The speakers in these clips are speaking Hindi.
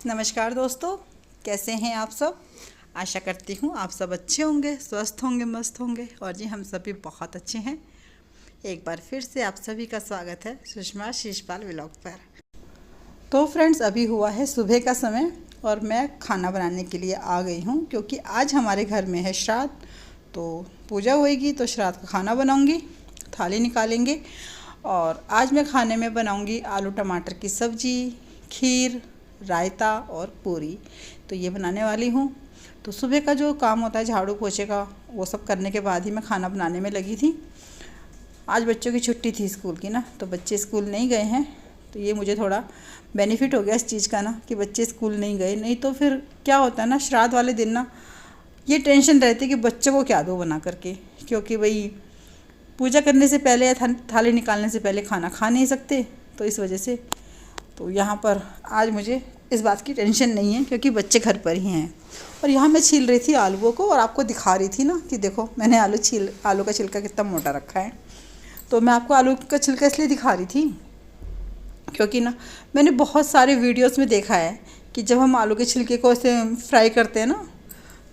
नमस्कार दोस्तों, कैसे हैं आप सब। आशा करती हूँ आप सब अच्छे होंगे, स्वस्थ होंगे, मस्त होंगे। और जी हम सभी बहुत अच्छे हैं। एक बार फिर से आप सभी का स्वागत है सुषमा शीशपाल व्लॉग पर। तो फ्रेंड्स, अभी हुआ है सुबह का समय और मैं खाना बनाने के लिए आ गई हूँ, क्योंकि आज हमारे घर में है श्राद्ध। तो पूजा होएगी तो श्राद्ध का खाना बनाऊँगी, थाली निकालेंगे। और आज मैं खाने में बनाऊँगी आलू टमाटर की सब्ज़ी, खीर, रायता और पूरी। तो ये बनाने वाली हूँ। तो सुबह का जो काम होता है झाड़ू पोछे का, वो सब करने के बाद ही मैं खाना बनाने में लगी थी। आज बच्चों की छुट्टी थी स्कूल की ना, तो बच्चे स्कूल नहीं गए हैं। तो ये मुझे थोड़ा बेनिफिट हो गया इस चीज़ का ना, कि बच्चे स्कूल नहीं गए। नहीं तो फिर क्या होता है ना, श्राद्ध वाले दिन ना ये टेंशन रहती है कि बच्चों को क्या दो बना करके, क्योंकि भाई पूजा करने से पहले या थाली निकालने से पहले खाना खा नहीं सकते। तो इस वजह से तो यहाँ पर आज मुझे इस बात की टेंशन नहीं है, क्योंकि बच्चे घर पर ही हैं। और यहाँ मैं छील रही थी आलूओं को और आपको दिखा रही थी ना कि देखो मैंने आलू का छिलका कितना मोटा रखा है। तो मैं आपको आलू का छिलका इसलिए दिखा रही थी क्योंकि ना मैंने बहुत सारे वीडियोस में देखा है कि जब हम आलू के छिलके को ऐसे फ्राई करते हैं ना,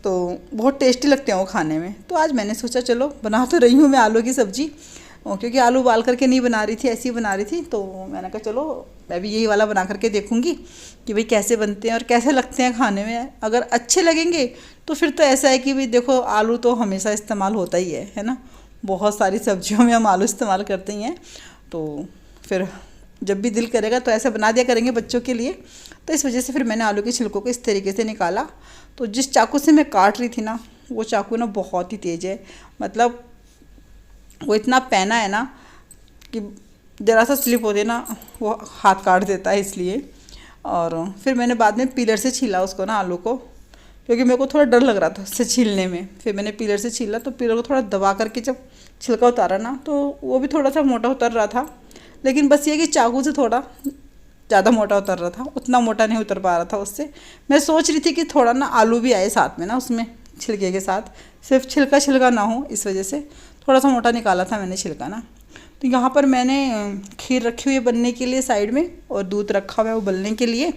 तो बहुत टेस्टी लगते हैं वो खाने में। तो आज मैंने सोचा चलो बना तो रही हूँ मैं आलू की सब्ज़ी, क्योंकि आलू उबाल करके नहीं बना रही थी, ऐसी ही बना रही थी। तो मैंने कहा चलो मैं भी यही वाला बना करके देखूँगी कि भाई कैसे बनते हैं और कैसे लगते हैं खाने में। अगर अच्छे लगेंगे तो फिर तो ऐसा है कि भाई देखो आलू तो हमेशा इस्तेमाल होता ही है ना। बहुत सारी सब्जियों में हम आलू इस्तेमाल करते ही हैं। तो फिर जब भी दिल करेगा तो ऐसा बना दिया करेंगे बच्चों के लिए। तो इस वजह से फिर मैंने आलू के छिलकों को इस तरीके से निकाला। तो जिस चाकू से मैं काट रही थी ना, वो चाकू ना बहुत ही तेज़ है। मतलब वो इतना पैना है ना कि ज़रा सा स्लिप होते ना वो हाथ काट देता है, इसलिए। और फिर मैंने बाद में पीलर से छीला उसको ना आलू को, क्योंकि मेरे को थोड़ा डर लग रहा था उससे छीलने में। फिर मैंने पीलर से छीला, तो पीलर को थोड़ा दबा करके जब छिलका उतारा ना, तो वो भी थोड़ा सा मोटा उतर रहा था। लेकिन बस ये कि चाकू से थोड़ा ज़्यादा मोटा उतर रहा था, उतना मोटा नहीं उतर पा रहा था उससे। मैं सोच रही थी कि थोड़ा ना आलू भी आए साथ में ना, उसमें छिलके के साथ, सिर्फ छिलका ना हो, इस वजह से थोड़ा सा मोटा निकाला था मैंने छिलका ना। तो यहाँ पर मैंने खीर रखी हुई है बनने के लिए साइड में, और दूध रखा हुआ है उबलने के लिए।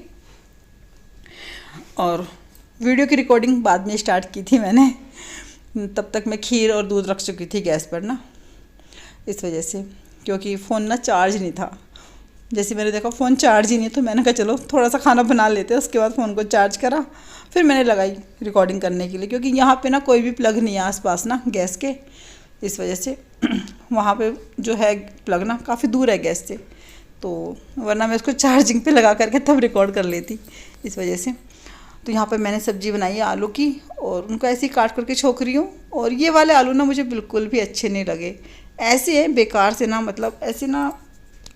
और वीडियो की रिकॉर्डिंग बाद में स्टार्ट की थी मैंने, तब तक मैं खीर और दूध रख चुकी थी गैस पर ना, इस वजह से। क्योंकि फ़ोन ना चार्ज नहीं था। जैसे मैंने देखा फ़ोन चार्ज ही नहीं, तो मैंने कहा चलो थोड़ा सा खाना बना लेते हैं। उसके बाद फ़ोन को चार्ज करा, फिर मैंने लगाई रिकॉर्डिंग करने के लिए, क्योंकि यहाँ पे ना कोई भी प्लग नहीं है आसपास ना गैस के, इस वजह से। वहाँ पे जो है प्लग ना काफ़ी दूर है गैस से, तो वरना मैं उसको चार्जिंग पे लगा करके तब रिकॉर्ड कर लेती, इस वजह से। तो यहाँ पर मैंने सब्ज़ी बनाई है आलू की, और उनको ऐसे ही काट करके छोक रही हूँ। और ये वाले आलू ना मुझे बिल्कुल भी अच्छे नहीं लगे, ऐसे हैं बेकार से ना, मतलब ऐसे ना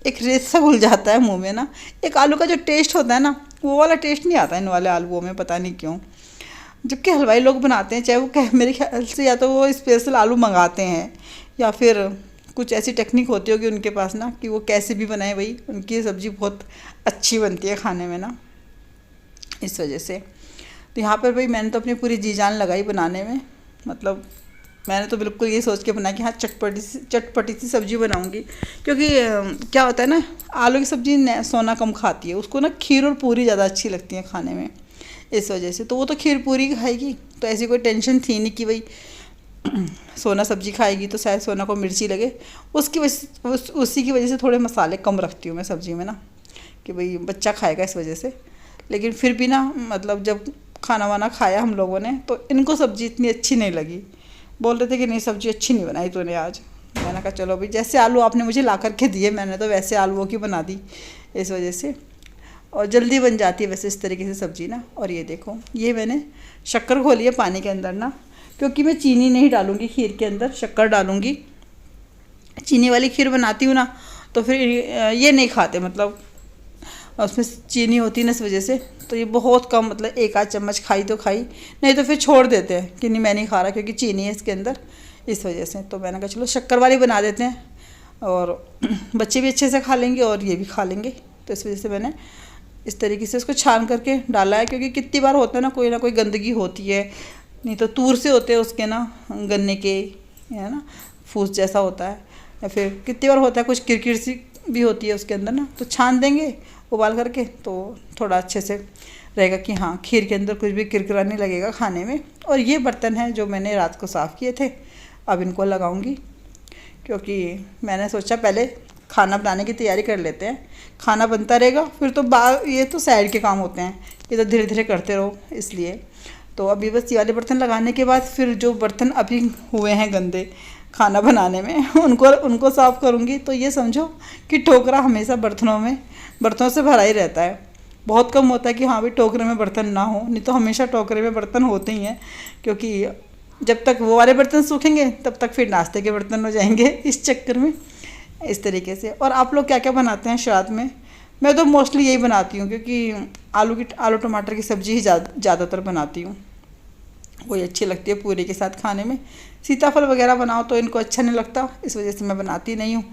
एक रेत सा घुल जाता है मुंह में ना। एक आलू का जो टेस्ट होता है ना, वो वाला टेस्ट नहीं आता इन वाले आलूओं में, पता नहीं क्यों। जबकि हलवाई लोग बनाते हैं, चाहे वो मेरे ख्याल से या तो वो स्पेशल आलू मंगाते हैं, या फिर कुछ ऐसी टेक्निक होती होगी उनके पास ना, कि वो कैसे भी बनाए, भाई उनकी सब्ज़ी बहुत अच्छी बनती है खाने में ना, इस वजह से। तो यहाँ पर भाई मैंने तो अपनी पूरी जी जान लगाई बनाने में। मतलब मैंने तो बिल्कुल ये सोच के बनाया कि हाँ चटपटी सी सब्ज़ी बनाऊंगी। क्योंकि क्या होता है ना, आलू की सब्ज़ी सोना कम खाती है, उसको ना खीर और पूरी ज़्यादा अच्छी लगती है खाने में, इस वजह से। तो वो तो खीर पूरी खाएगी, तो ऐसी कोई टेंशन थी नहीं कि भाई सोना सब्ज़ी खाएगी तो शायद सोना को मिर्ची लगे। उसकी वजह उसी की वजह से थोड़े मसाले कम रखती हूँ मैं सब्ज़ी में ना, कि भाई बच्चा खाएगा, इस वजह से। लेकिन फिर भी ना, मतलब जब खाना वाना खाया हम लोगों ने, तो इनको सब्ज़ी इतनी अच्छी नहीं लगी। बोल रहे थे कि नहीं सब्ज़ी अच्छी नहीं बनाई तूने आज। मैंने कहा चलो भाई, जैसे आलू आपने मुझे ला करके दिए मैंने तो वैसे आलूओं की बना दी, इस वजह से। और जल्दी बन जाती है वैसे इस तरीके से सब्ज़ी ना। और ये देखो, ये मैंने शक्कर घोली है पानी के अंदर ना, क्योंकि मैं चीनी नहीं डालूँगी खीर के अंदर, शक्कर डालूँगी। चीनी वाली खीर बनाती हूँ ना, तो फिर ये नहीं खाते, मतलब उसमें चीनी होती है ना, इस वजह से। तो ये बहुत कम, मतलब एक आध चम्मच खाई तो खाई, नहीं तो फिर छोड़ देते हैं कि नहीं मैं नहीं खा रहा, क्योंकि चीनी है इसके अंदर, इस वजह से। तो मैंने कहा चलो शक्कर वाली बना देते हैं, और बच्चे भी अच्छे से खा लेंगे और ये भी खा लेंगे। तो इस वजह से मैंने इस तरीके से उसको छान करके डाला है, क्योंकि कितनी बार होता है ना कोई गंदगी होती है, नहीं तो तूर से होते हैं उसके ना, गन्ने के, है ना, फूस जैसा होता है, या फिर कितनी बार होता है कुछ किरकिर सी भी होती है उसके अंदर ना। तो छान देंगे उबाल करके, तो थोड़ा अच्छे से रहेगा कि हाँ खीर के अंदर कुछ भी किरकिरा नहीं लगेगा खाने में। और ये बर्तन हैं जो मैंने रात को साफ़ किए थे, अब इनको लगाऊंगी, क्योंकि मैंने सोचा पहले खाना बनाने की तैयारी कर लेते हैं, खाना बनता रहेगा फिर तो ये तो साइड के काम होते हैं, ये तो धीरे धीरे करते रहो। इसलिए तो अभी बस ये वाले बर्तन लगाने के बाद फिर जो बर्तन अभी हुए हैं गंदे खाना बनाने में उनको साफ़ करूँगी। तो ये समझो कि टोकरा हमेशा बर्तनों से भरा ही रहता है। बहुत कम होता है कि हाँ भाई टोकरे में बर्तन ना हो, नहीं तो हमेशा टोकरे में बर्तन होते ही हैं, क्योंकि जब तक वो वाले बर्तन सूखेंगे तब तक फिर नाश्ते के बर्तन हो जाएंगे इस चक्कर में, इस तरीके से। और आप लोग क्या क्या बनाते हैं श्राद्ध में? मैं तो मोस्टली यही बनाती हूँ, क्योंकि आलू टमाटर की सब्ज़ी ही ज़्यादातर बनाती हूँ, वही अच्छी लगती है पूरी के साथ खाने में। सीताफल वगैरह बनाओ तो इनको अच्छा नहीं लगता, इस वजह से मैं बनाती नहीं हूँ।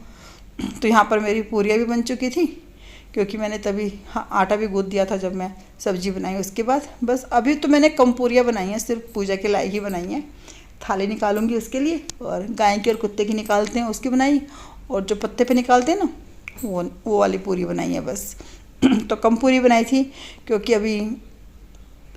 तो यहाँ पर मेरी पूरियाँ भी बन चुकी थी, क्योंकि मैंने तभी आटा भी गूँथ दिया था जब मैं सब्ज़ी बनाई। उसके बाद बस अभी तो मैंने कम पूरियाँ बनाई हैं, सिर्फ पूजा के लायक ही बनाई हैं। थाली निकालूंगी उसके लिए, और गाय की और कुत्ते की निकालते हैं उसकी बनाई, और जो पत्ते पे निकालते हैं ना वो वाली पूरी बनाई है बस। तो कम पूरी बनाई थी, क्योंकि अभी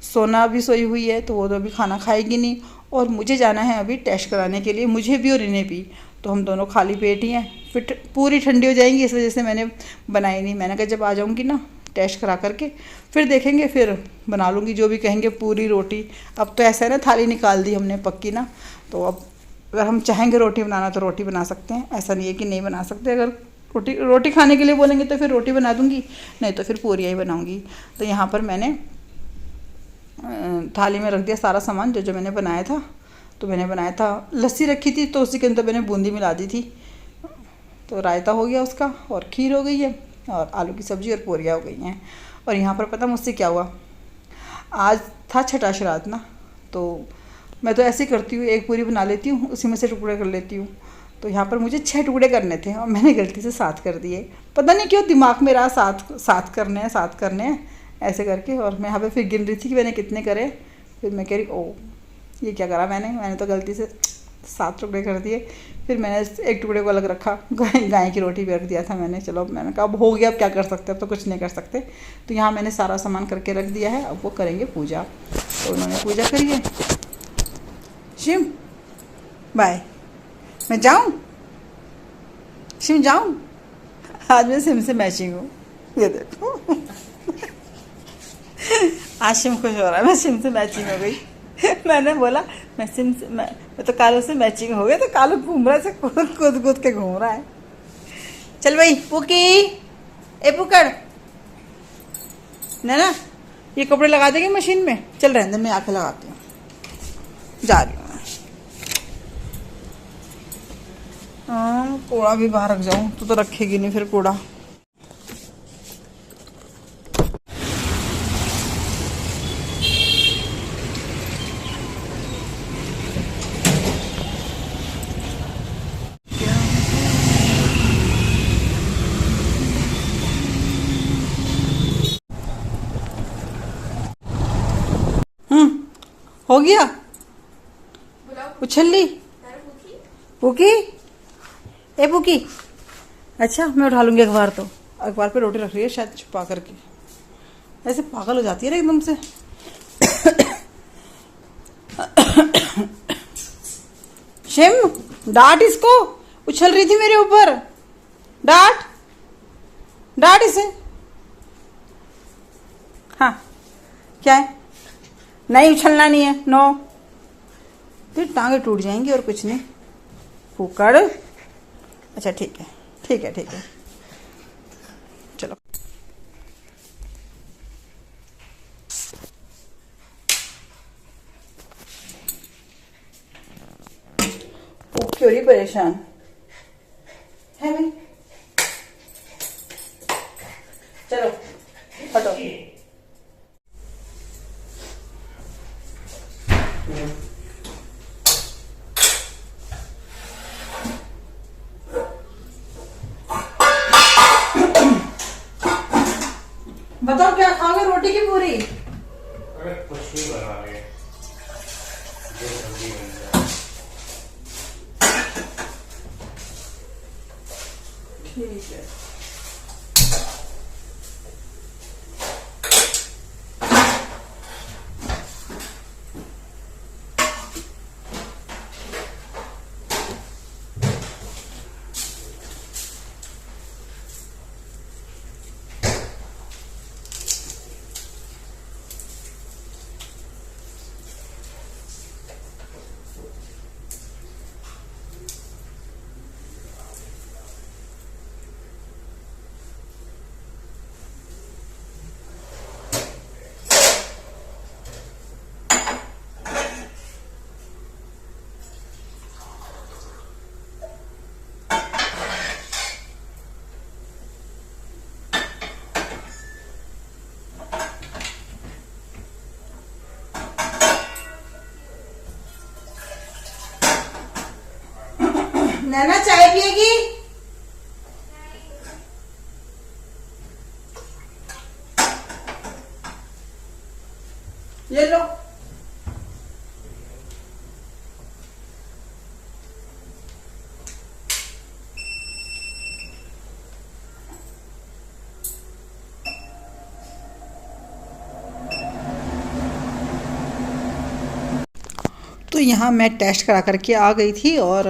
सोना भी सोई हुई है, तो वो तो अभी खाना खाएगी नहीं, और मुझे जाना है अभी टेस्ट कराने के लिए, मुझे भी और इन्हें भी। तो हम दोनों खाली पेट ही हैं, फिर पूरी ठंडी हो जाएंगी, इस वजह से मैंने बनाई नहीं। मैंने कहा जब आ जाऊँगी ना टेस्ट करा करके फिर देखेंगे, फिर बना लूँगी जो भी कहेंगे, पूरी रोटी। अब तो ऐसा है ना, थाली निकाल दी हमने पक्की ना, तो अब अगर हम चाहेंगे रोटी बनाना तो रोटी बना सकते हैं, ऐसा नहीं है कि नहीं बना सकते। अगर रोटी खाने के लिए बोलेंगे तो फिर रोटी बना दूँगी, नहीं तो फिर पूरियाँ ही बनाऊँगी। तो यहाँ पर मैंने थाली में रख दिया सारा सामान जो मैंने बनाया था। तो मैंने बनाया था, लस्सी रखी थी तो उसी के अंदर मैंने बूंदी मिला दी थी, तो रायता हो गया उसका, और खीर हो गई है, और आलू की सब्ज़ी और पूरियाँ हो गई हैं। और यहाँ पर पता मुझसे क्या हुआ, आज था छठा श्राद्ध ना, तो मैं तो ऐसे ही करती हूँ, एक पूरी बना लेती हूँ, उसी में से टुकड़े कर लेती हूँ। तो यहाँ पर मुझे 6 टुकड़े करने थे और मैंने गलती से 7 कर दिए, पता नहीं क्यों दिमाग में रहा 7 करने हैं ऐसे करके। और मैं यहाँ पे फिर गिन रही थी कि मैंने कितने करे, फिर मैं कह रही ओ ये क्या करा मैंने तो गलती से 7 टुकड़े कर दिए। फिर मैंने एक टुकड़े को अलग रखा, गाय की रोटी भी रख दिया था मैंने। चलो मैंने कहा अब हो गया, अब क्या कर सकते, अब तो कुछ नहीं कर सकते। तो यहाँ मैंने सारा सामान करके रख दिया है, अब वो करेंगे पूजा। तो उन्होंने पूजा करी है। शिम बाय, मैं जाऊँ? शिम जाऊँ? आज मैं सिम से मैचिंग हूँ, ये देखो। आज शिम खुश हो रहा है, मैं सिम से मैचिंग हो गई। मैंने बोला मैं तो कालू से मैचिंग हो गई, तो कालू घूम रहा है, कूद के घूम रहा है। चल भाई पुकी, ए पुकड़ ना ये कपड़े लगा देंगे मशीन में। चल रहने दे, मैं आके लगाती हूँ, जा रही हूँ। कूड़ा भी बाहर रख जाऊँ तो रखेगी नहीं फिर कूड़ा। हो गया उछल ली पुकी, ए पुकी। अच्छा मैं उठा लूंगी अखबार, तो अखबार पे रोटी रख रही है शायद छुपा करके, ऐसे पागल हो जाती है ना एकदम से। शिम डांट इसको, उछल रही थी मेरे ऊपर, डांट इसे। हाँ क्या है, नहीं उछलना नहीं है, नो, फिर टांगे टूट जाएंगी और कुछ नहीं। पुकड़, अच्छा ठीक है चलो। क्यों ही परेशान है भाई, चलो हटो। बताओ क्या खाओगे, रोटी की पूरी? अरे कुछ नहीं बना रहे, जो जल्दी बन जाए। ठीक है नैना चाय पिएगी? ये लो। तो यहाँ मैं टेस्ट करा करके आ गई थी और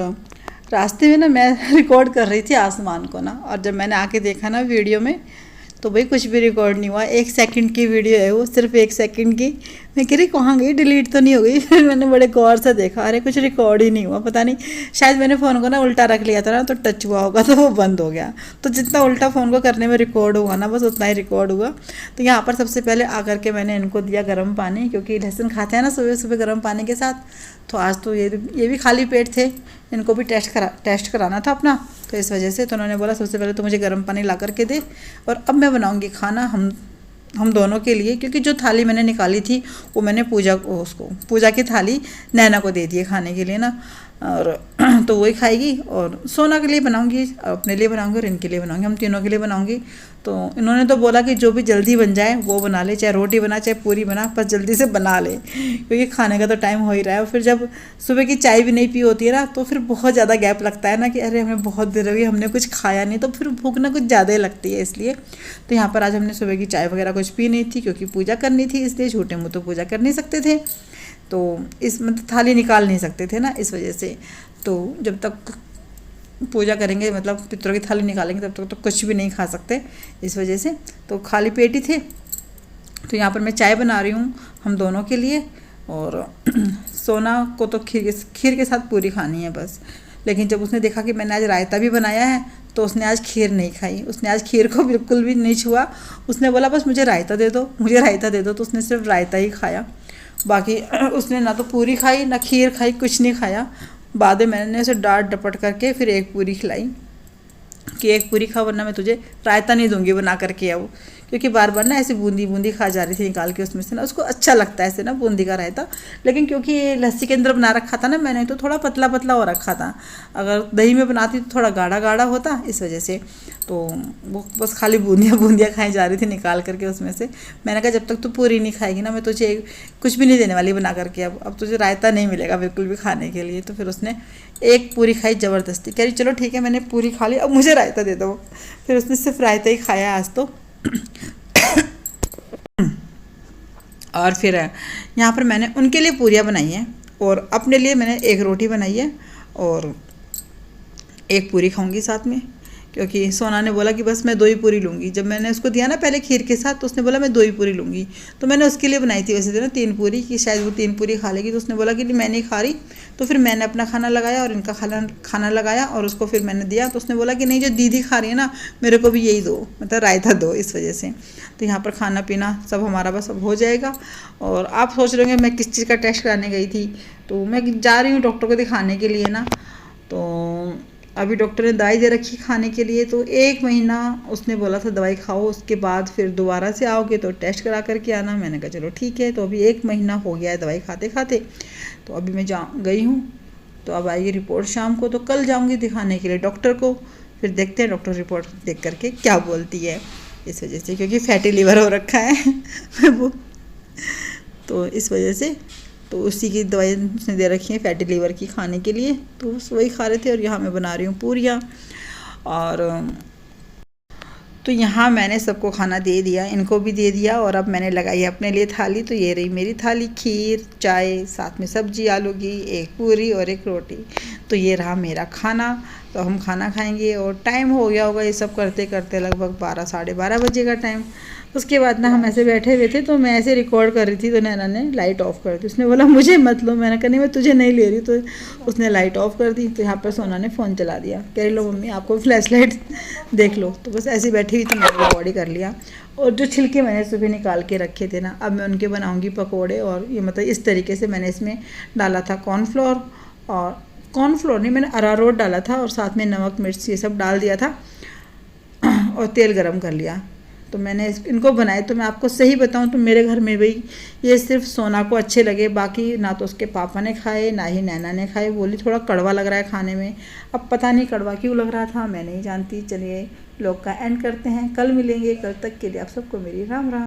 रास्ते में ना मैं रिकॉर्ड कर रही थी आसमान को ना, और जब मैंने आके देखा ना वीडियो में तो भाई कुछ भी रिकॉर्ड नहीं हुआ। 1 सेकंड की वीडियो है वो, सिर्फ 1 सेकंड की। मैं कह रही कहाँ गई, डिलीट तो नहीं हो गई? फिर मैंने बड़े गौर से देखा, अरे कुछ रिकॉर्ड ही नहीं हुआ। पता नहीं, शायद मैंने फ़ोन को ना उल्टा रख लिया था ना, तो टच हुआ होगा तो वो बंद हो गया। तो जितना उल्टा फ़ोन को करने में रिकॉर्ड हुआ ना, बस उतना ही रिकॉर्ड हुआ। तो यहाँ पर सबसे पहले आकर के मैंने इनको दिया गर्म पानी, क्योंकि लहसुन खाते हैं ना सुबह सुबह गर्म पानी के साथ। तो आज तो ये भी खाली पेट थे, इनको भी टेस्ट कराना था अपना, तो इस वजह से तो उन्होंने बोला सबसे पहले तो मुझे गर्म पानी ला करके दे, और अब मैं बनाऊंगी खाना हम दोनों के लिए। क्योंकि जो थाली मैंने निकाली थी वो मैंने पूजा की थाली नैना को दे दी है खाने के लिए ना, और तो वही खाएगी। और सोना के लिए बनाऊंगी, अपने लिए बनाऊंगी और इनके लिए बनाऊंगी, हम तीनों के लिए बनाऊंगी। तो इन्होंने तो बोला कि जो भी जल्दी बन जाए वो बना ले, चाहे रोटी बना चाहे पूरी बना, बस जल्दी से बना ले, क्योंकि खाने का तो टाइम हो ही रहा है। और फिर जब सुबह की चाय भी नहीं पी होती है ना, तो फिर बहुत ज़्यादा गैप लगता है ना कि अरे हमें बहुत देर हो गई, हमने कुछ खाया नहीं, तो फिर भूख ना कुछ ज़्यादा ही लगती है। इसलिए तो यहाँ पर आज हमने सुबह की चाय वगैरह कुछ पी नहीं थी, क्योंकि पूजा करनी थी, इसलिए छोटे मुँह तो पूजा कर नहीं सकते थे, तो इस मतलब थाली निकाल नहीं सकते थे ना, इस वजह से। तो जब तक पूजा करेंगे, मतलब पितरों की थाली निकालेंगे, तब तक तो कुछ भी नहीं खा सकते, इस वजह से तो खाली पेट ही थे। तो यहाँ पर मैं चाय बना रही हूँ हम दोनों के लिए, और सोना को तो खीर के साथ पूरी खानी है बस। लेकिन जब उसने देखा कि मैंने आज रायता भी बनाया है, तो उसने आज खीर नहीं खाई, उसने आज खीर को बिल्कुल भी नहीं छुआ। उसने बोला बस मुझे रायता दे दो, मुझे रायता दे दो, तो उसने सिर्फ रायता ही खाया। बाकी उसने ना तो पूरी खाई ना खीर खाई, कुछ नहीं खाया। बाद में मैंने उसे डांट डपट करके फिर एक पूरी खिलाई कि एक पूरी खा, वरना मैं तुझे रायता नहीं दूंगी बना करके अब। क्योंकि बार बार ना ऐसे बूंदी बूंदी खा जा रही थी निकाल के उसमें से ना, उसको अच्छा लगता है ऐसे ना बूंदी का रायता। लेकिन क्योंकि लस्सी के अंदर बना रखा था ना मैंने, तो थोड़ा पतला पतला हो रखा था, अगर दही में बनाती तो थोड़ा गाढ़ा गाढ़ा होता, इस वजह से। तो वो बस खाली बूंदियाँ खाई जा रही थी निकाल करके उसमें से। मैंने कहा जब तक तू पूरी नहीं खाएगी ना, मैं तुझे कुछ भी नहीं देने वाली बना करके, अब तुझे रायता नहीं मिलेगा बिल्कुल भी खाने के लिए। तो फिर उसने एक पूरी खाई ज़बरदस्ती, कह रही चलो ठीक है मैंने पूरी खा ली, अब मुझे रायता दे दो। फिर उसने सिर्फ रायता ही खाया आज तो। और फिर यहाँ पर मैंने उनके लिए पूरियाँ बनाई हैं, और अपने लिए मैंने एक रोटी बनाई है, और एक पूरी खाऊंगी साथ में, क्योंकि सोना ने बोला कि बस मैं 2 ही पूरी लूँगी। जब मैंने उसको दिया ना पहले खीर के साथ, तो उसने बोला मैं 2 ही पूरी लूँगी, तो मैंने उसके लिए बनाई थी वैसे तो ना 3 पूरी, कि शायद वो 3 पूरी खा लेगी। तो उसने बोला कि मैं नहीं खा रही, तो फिर मैंने अपना खाना लगाया और इनका खाना लगाया, और उसको फिर मैंने दिया। तो उसने बोला कि नहीं जो दीदी खा रही है ना, मेरे को भी यही दो, मतलब रायता दो, इस वजह से। तो यहाँ पर खाना पीना सब हमारा बस अब हो जाएगा। और आप सोच रहे होंगे मैं किस चीज़ का टेस्ट कराने गई थी, तो मैं जा रही हूँ डॉक्टर को दिखाने के लिए ना। तो अभी डॉक्टर ने दवाई दे रखी खाने के लिए, तो 1 महीना उसने बोला था दवाई खाओ, उसके बाद फिर दोबारा से आओगे तो टेस्ट करा करके आना। मैंने कहा चलो ठीक है। तो अभी 1 महीना हो गया है दवाई खाते खाते। तो अभी मैं गई हूँ, तो अब आएगी रिपोर्ट शाम को, तो कल जाऊँगी दिखाने के लिए डॉक्टर को। फिर देखते हैं डॉक्टर रिपोर्ट देख करके क्या बोलती है, इस वजह से, क्योंकि फैटी लिवर हो रखा है वो, तो इस वजह से तो उसी की दवाई उसने दे रखी है फैटी लीवर की खाने के लिए, तो वही खा रहे थे। और यहाँ मैं बना रही हूँ पूरियाँ, और तो यहाँ मैंने सबको खाना दे दिया, इनको भी दे दिया, और अब मैंने लगाई अपने लिए थाली। तो ये रही मेरी थाली, खीर, चाय, साथ में सब्जी आलू की, एक पूरी और एक रोटी। तो ये रहा मेरा खाना। तो हम खाना खाएंगे, और टाइम हो गया होगा ये सब करते करते लगभग 12 साढ़े 12 बजे का टाइम। उसके बाद ना हम ऐसे बैठे हुए थे, तो मैं ऐसे रिकॉर्ड कर रही थी, तो नैना ने लाइट ऑफ कर दी। उसने बोला मुझे मत लो, मैंने कहा नहीं मैं तुझे नहीं ले रही, तो उसने लाइट ऑफ कर दी। तो यहाँ पर सोना ने फ़ोन चला दिया, कह रही लो मम्मी आपको फ्लैश लाइट देख लो। तो बस ऐसी बैठी हुई तो मैंने रिकॉर्ड ही कर लिया। और जो छिलके मैंने सुबह निकाल के रखे थे ना, अब मैं उनके बनाऊँगी पकौड़े। और ये मतलब इस तरीके से मैंने इसमें डाला था कॉर्नफ्लोर, और कॉर्नफ्लोर नहीं, मैंने अरारोट डाला था, और साथ में नमक मिर्च ये सब डाल दिया था, और तेल गरम कर लिया। तो मैंने इनको बनाए। तो मैं आपको सही बताऊं तो मेरे घर में भी ये सिर्फ सोना को अच्छे लगे, बाकी ना तो उसके पापा ने खाए ना ही नैना ने खाए। बोली थोड़ा कड़वा लग रहा है खाने में। अब पता नहीं कड़वा क्यों लग रहा था, मैं नहीं जानती। चलिए व्लॉग का एंड करते हैं, कल मिलेंगे। कल तक के लिए आप सबको मेरी राम राम।